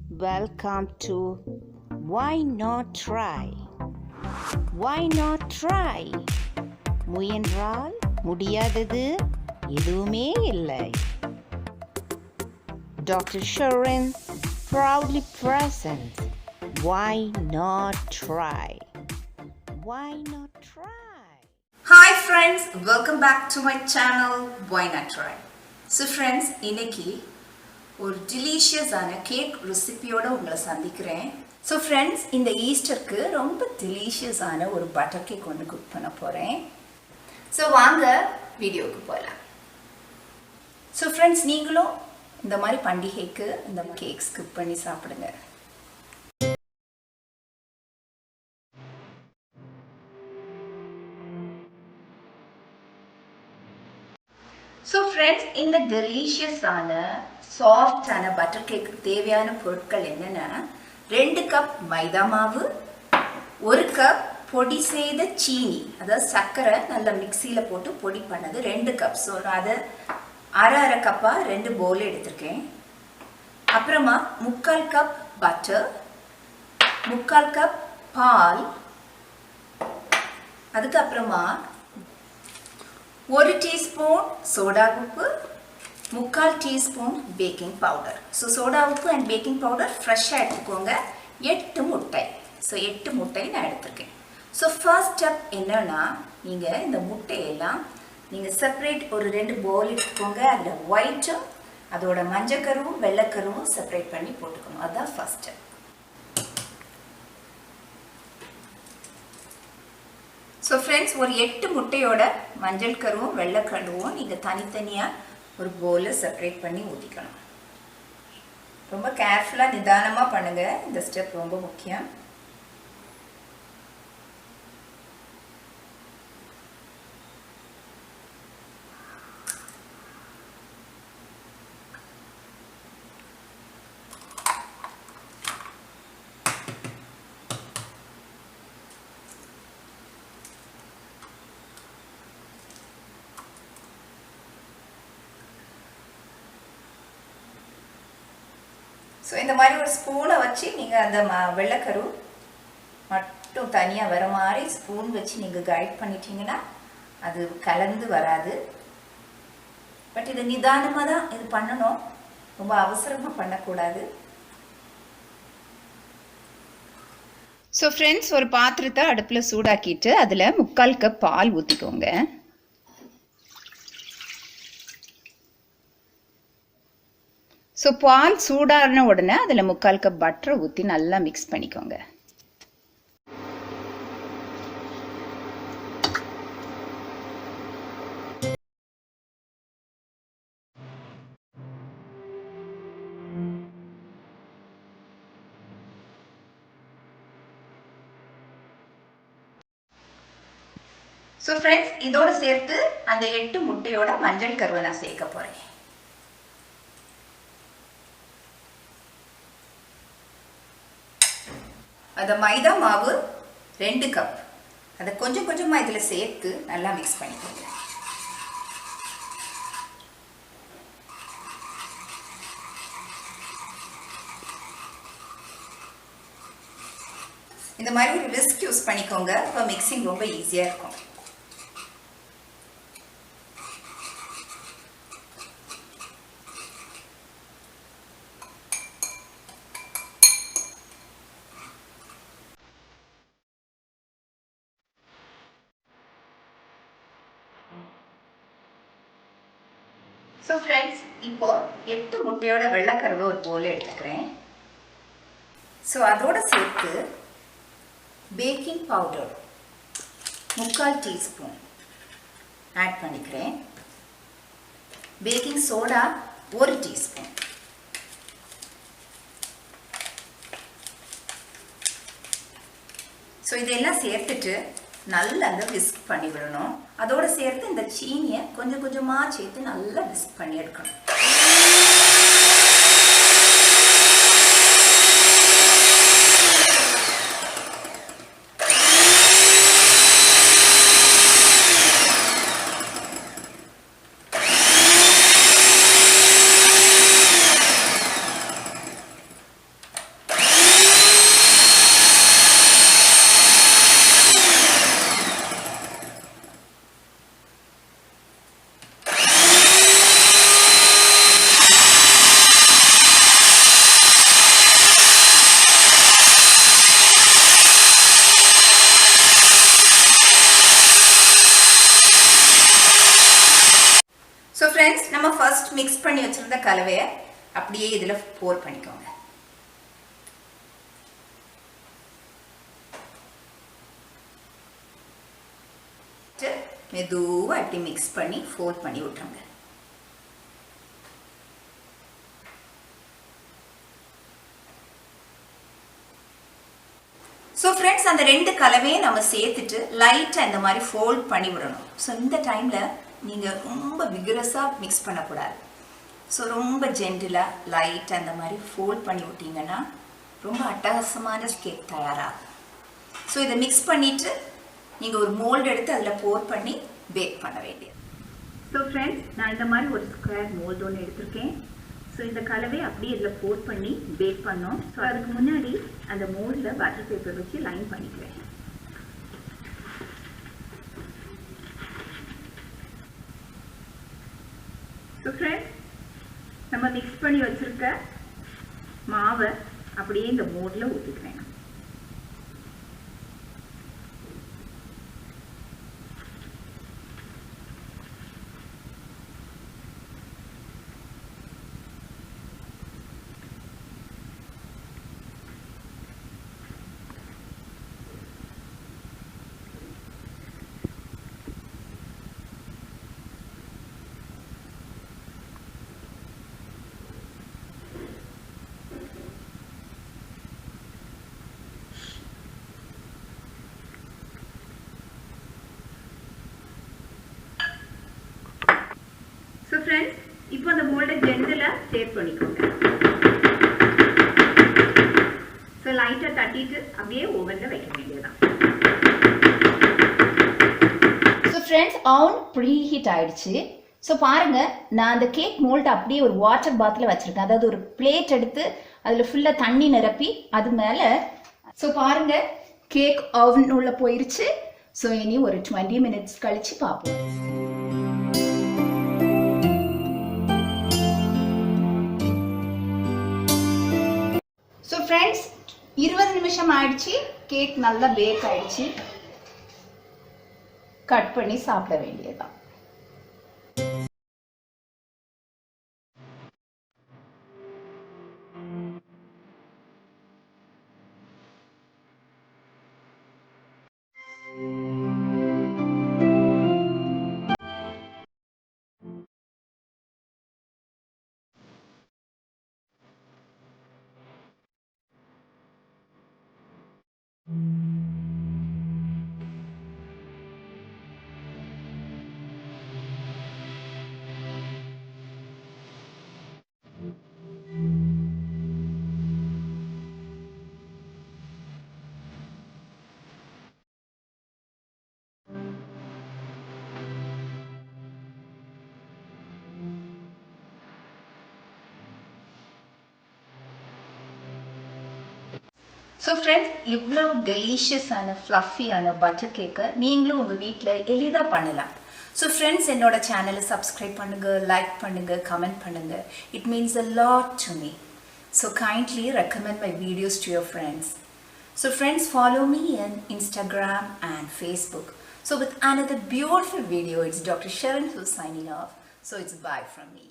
Welcome to Why Not Try? Why not try? முயன்றால் முடியாதது எதுவுமே இல்லை. Dr. Sharon proudly presents Why Not Try? Why not try? Hi friends, welcome back to my channel Why Not Try? So friends, இன்னைக்கு ஒரு டெலிஷியஸான cake ரெசிபியோட உங்களை சந்திக்கிறேன். So friends, இந்த ஈஸ்டருக்கு ரொம்ப டெலிஷியஸான ஒரு பட்டர் கேக் ஒன்று குக் பண்ண போகிறேன். ஸோ வாங்க வீடியோவுக்கு போகலாம். ஸோ ஃப்ரெண்ட்ஸ், நீங்களும் இந்த மாதிரி பண்டிகைக்கு இந்த கேக்ஸ் குக் பண்ணி சாப்பிடுங்க. ஸோ ஃப்ரெண்ட்ஸ், இந்த டெலிஷியஸான சாஃப்டான பட்டர் கேக்கு தேவையான பொருட்கள் என்னென்னா 2 கப் மைதா மாவு, 1 கப் பொடி செய்த சீனி, அதாவது சர்க்கரை நல்லா மிக்சியில் போட்டு பொடி பண்ணது 2 கப். ஸோ அதை அரை கப்பாக 2 பவுல் எடுத்திருக்கேன். அப்புறமா 3/4 கப் பட்டர், 3/4 கப் பால், அதுக்கப்புறமா 1 டீஸ்பூன் சோடா உப்பு, 3/4 teaspoon baking powder. So soda உப்பு அண்ட் பேக்கிங் பவுடர் ஃப்ரெஷ்ஷாக எடுத்துக்கோங்க. 8 முட்டை. ஸோ 8 முட்டை நான் எடுத்திருக்கேன். ஸோ ஃபர்ஸ்ட் ஸ்டெப் என்னன்னா, நீங்கள் இந்த முட்டையெல்லாம் நீங்கள் செப்பரேட் ஒரு 2 பவுல் எடுத்துக்கோங்க. அதில் ஒயிட்டும் அதோட மஞ்சக்கருவும் வெள்ளைக்கருவும் செப்பரேட் பண்ணி போட்டுக்கணும். அதுதான் ஃபர்ஸ்ட் ஸ்டெப். ஸோ ஃப்ரெண்ட்ஸ், ஒரு 8 முட்டையோட மஞ்சள் கருவும் வெள்ளைக்கருவும் நீங்கள் தனித்தனியாக ஒரு பவுலில் செப்பரேட் பண்ணி ஊற்றிக்கணும். ரொம்ப கேர்ஃபுல்லாக நிதானமாக பண்ணுங்கள். இந்த ஸ்டெப் ரொம்ப முக்கியம். ஸோ இந்த மாதிரி ஒரு ஸ்பூனை வச்சு நீங்கள் அந்த வெள்ளைக்கரு மட்டும் தனியாக வர மாதிரி ஸ்பூன் வச்சு நீங்கள் கைட் பண்ணிட்டீங்கன்னா அது கலந்து வராது. பட் இது நிதானமாக தான் இது பண்ணணும், ரொம்ப அவசரமாக பண்ணக்கூடாது. ஸோ ஃப்ரெண்ட்ஸ், ஒரு பாத்திரத்தை அடுப்பில் சூடாக்கிட்டு அதில் 3/4 கப் பால் ஊற்றிக்கோங்க. ஸோ பால் சூடான உடனே அதில் 3/4 கப் பட்டரை ஊற்றி நல்லா மிக்ஸ் பண்ணிக்கோங்க. ஸோ ஃப்ரெண்ட்ஸ், இதோட சேர்த்து அந்த 8 முட்டையோட மஞ்சள் கருவை நான் சேர்க்க போகிறேன். அந்த மைதா மாவு 2 கப், அதை கொஞ்சம் கொஞ்சமாக இதில் சேர்த்து நல்லா மிக்ஸ் பண்ணிக்கோங்க. இந்த மாதிரி ஒரு விஸ்க் யூஸ் பண்ணிக்கோங்க. இப்போ மிக்சிங் ரொம்ப ஈஸியாக இருக்கும். ஸோ ஃப்ரெண்ட்ஸ், இப்போ 8 முட்டையோட வெள்ளைக்கருவை ஒரு பவுல் எடுத்துக்கிறேன். ஸோ அதோட சேர்த்து பேக்கிங் பவுடர் 3/4 டீஸ்பூன் ஆட் பண்ணிக்கிறேன். Baking soda 1 teaspoon. ஸோ இதெல்லாம் சேர்த்துட்டு நல்லா அந்த விஸ்க் பண்ணி விடணும். அதோடு சேர்த்து இந்த சீனியை கொஞ்சம் கொஞ்சமாக சேர்த்து நல்லா விஸ்க் பண்ணி எடுக்கணும். friends, நம்ம first mix பண்ணி வச்சிருந்த கலவையை அப்படியே இதுல pour பண்ணிக்கோங்க. மெதுவா இப்படி mix பண்ணி fold பண்ணி விட்டுருங்க. So friends, அந்த ரெண்டு கலவையை நம்ம சேர்த்துட்டு லைட்டா இந்த மாதிரி fold பண்ணி விடணும். So இந்த டைம்ல நீங்க ரொம்ப vigorousா mix பண்ண கூடாது. So ரொம்ப ஜென்டிலா லைட்டா அந்த மாதிரி fold பண்ணி விட்டீங்கன்னா ரொம்ப அட்டகாசமான கேக் தயாராகும். So இதை mix பண்ணிட்டு நீங்க ஒரு மோல்ட் எடுத்து அதுல pour பண்ணி பேக் பண்ண வேண்டியது. So friends, நான் இந்த மாதிரி ஒரு ஸ்கொயர் மோல்ட் ஒன்று எடுத்திருக்கேன். ஸோ இந்த கலவை அப்படியே இதில் போர் பண்ணி பேக் பண்ணோம். ஸோ அதுக்கு முன்னாடி அந்த மோல்டில் பட்டர் பேப்பர் வச்சு லைன் பண்ணிக்குவேன். ஸோ ஃப்ரெண்ட்ஸ், நம்ம மிக்ஸ் பண்ணி வச்சுருக்க மாவை அப்படியே இந்த மோல்டில் ஊற்றிக்குவேன். So friends, இப்போ அந்த மோல்டை ஜென்டலா ஷேப் பண்ணிக்கோங்க. ஸோ லைட்டாக தட்டிட்டு அப்படியே ஓவனில் வைக்க வேண்டியதுதான். So friends, oven preheat ஆயிடுச்சு. ஸோ பாருங்க, நான் அந்த கேக் மோல்ட் அப்படியே ஒரு வாட்டர் பாத்தில் வச்சிருக்கேன். அதாவது ஒரு பிளேட் எடுத்து அதில் ஃபுல்லாக தண்ணி நிரப்பி அது மேலே. ஸோ பாருங்க, கேக் ஓவன் உள்ள போயிருச்சு. ஸோ இனி ஒரு 20 minutes கழிச்சு பார்ப்போம். ஸோ ஃப்ரெண்ட்ஸ், 20 நிமிஷம் ஆயிடுச்சு. கேக் நல்லா பேக் ஆயிடுச்சு. கட் பண்ணி சாப்பிட வேண்டியதுதான். ஸோ ஃப்ரெண்ட்ஸ், இவ்வளோ டெலிஷியஸான ஃப்ளஃபியான பட்டர் கேக்கை நீங்களும் உங்கள் வீட்டில் எளிதாக பண்ணலாம். ஸோ ஃப்ரெண்ட்ஸ், என்னோட சேனலை சப்ஸ்கிரைப் பண்ணுங்கள், லைக் பண்ணுங்கள், கமெண்ட் பண்ணுங்கள். It means a lot to me. So kindly recommend my videos to your friends. So friends, follow me on Instagram and Facebook. So with another beautiful video, it's Dr. Sharon who's signing off. So it's bye from me.